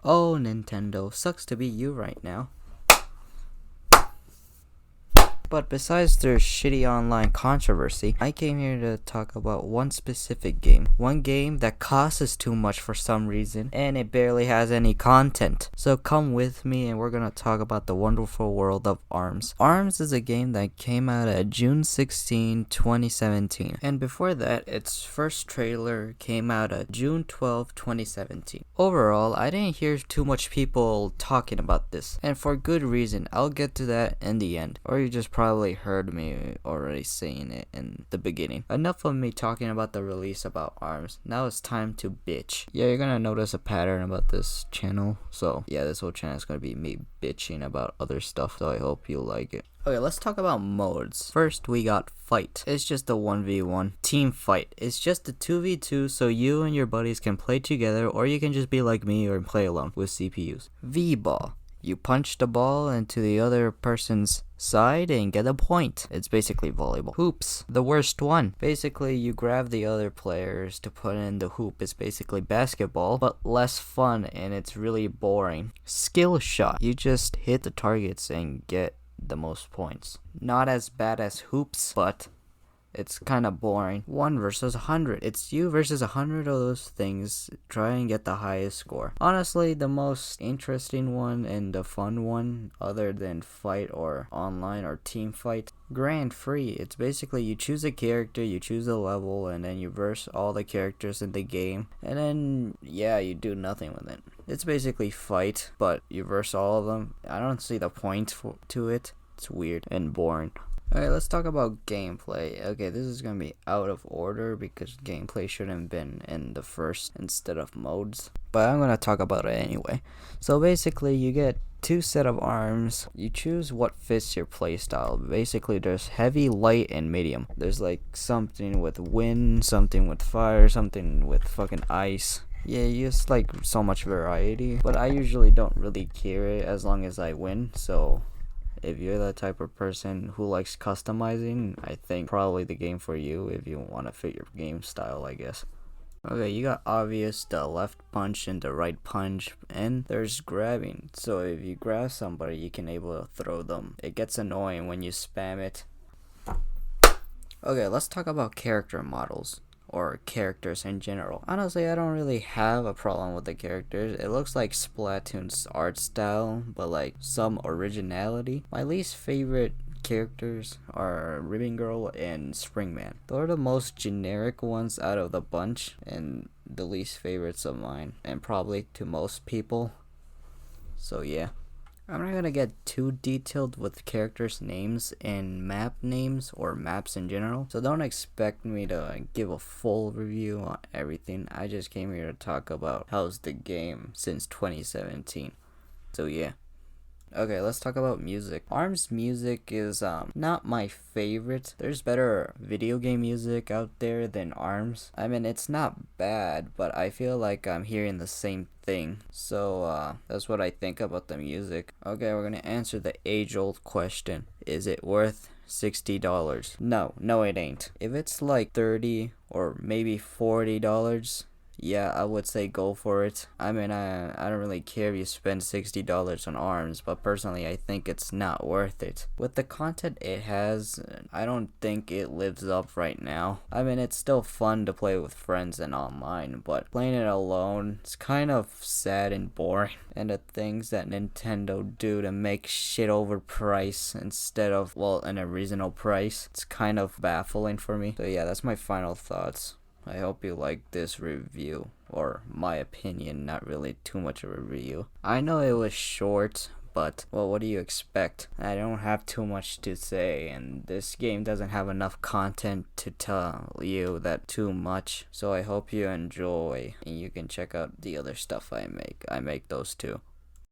Oh, Nintendo, sucks to be you right now. But besides their shitty online controversy, I came here to talk about one specific game. One game that costs too much for some reason, and it barely has any content. So come with me and we're gonna talk about the wonderful world of ARMS. ARMS is a game that came out at June 16, 2017. And before that, its first trailer came out at June 12, 2017. Overall, I didn't hear too much people talking about this. And for good reason. I'll get to that in the end. Or you just probably heard me already saying it in the beginning. Enough of me talking about the release about ARMS. Now it's time to bitch. Yeah, you're gonna notice a pattern about this channel. So yeah, this whole channel is gonna be me bitching about other stuff. So I hope you like it. Okay, let's talk about modes. First, we got Fight. It's just a 1v1. Team Fight. It's just a 2v2 so you and your buddies can play together, or you can just be like me or play alone with CPUs. V-Ball. You punch the ball into the other person's side and get a point. It's basically volleyball. Hoops. The worst one. Basically, you grab the other players to put in the hoop. It's basically basketball, but less fun and it's really boring. Skill Shot. You just hit the targets and get the most points. Not as bad as hoops, but it's kind of boring. 1 versus 100. It's you versus 100 of those things. Try and get the highest score. Honestly, the most interesting one and the fun one, other than Fight or online or Team Fight, Grand Free. It's basically you choose a character, you choose a level, and then you verse all the characters in the game. And then, yeah, you do nothing with it. It's basically Fight, but you verse all of them. I don't see the point to it. It's weird and boring. Alright, let's talk about gameplay. Okay, this is gonna be out of order because gameplay shouldn't have been in the first instead of modes. But I'm gonna talk about it anyway. So basically, you get 2 set of arms. You choose what fits your playstyle. Basically, there's heavy, light, and medium. There's like something with wind, something with fire, something with fucking ice. Yeah, you just like so much variety. But I usually don't really care as long as I win, so if you're the type of person who likes customizing, I think probably the game for you if you want to fit your game style, I guess. Okay, you got obvious, the left punch and the right punch, and there's grabbing. So if you grab somebody, you can able to throw them. It gets annoying when you spam it. Okay, let's talk about character models. Or characters in general. Honestly, I don't really have a problem with the characters. It looks like Splatoon's art style, but like some originality. My least favorite characters are Ribbon Girl and Springman. Those are the most generic ones out of the bunch, and the least favorites of mine, and probably to most people. So yeah. I'm not gonna get too detailed with characters' names and map names or maps in general, so don't expect me to give a full review on everything. I just came here to talk about how's the game since 2017. So yeah. Okay, let's talk about music. ARMS music is not my favorite. There's better video game music out there than ARMS. I mean, it's not bad, but I feel like I'm hearing the same thing. So that's what I think about the music. Okay, we're gonna answer the age-old question. Is it worth $60? No it ain't. If it's like $30 or maybe $40, yeah, I would say go for it. I mean, I don't really care if you spend $60 on ARMS, but personally, I think it's not worth it. With the content it has, I don't think it lives up right now. I mean, it's still fun to play with friends and online, but playing it alone, it's kind of sad and boring. And the things that Nintendo do to make shit overpriced instead of, well, in a reasonable price, it's kind of baffling for me. So yeah, that's my final thoughts. I hope you like this review, or my opinion, not really too much of a review. I know it was short, but, well, what do you expect? I don't have too much to say, and this game doesn't have enough content to tell you that too much. So I hope you enjoy, and you can check out the other stuff I make. I make those too.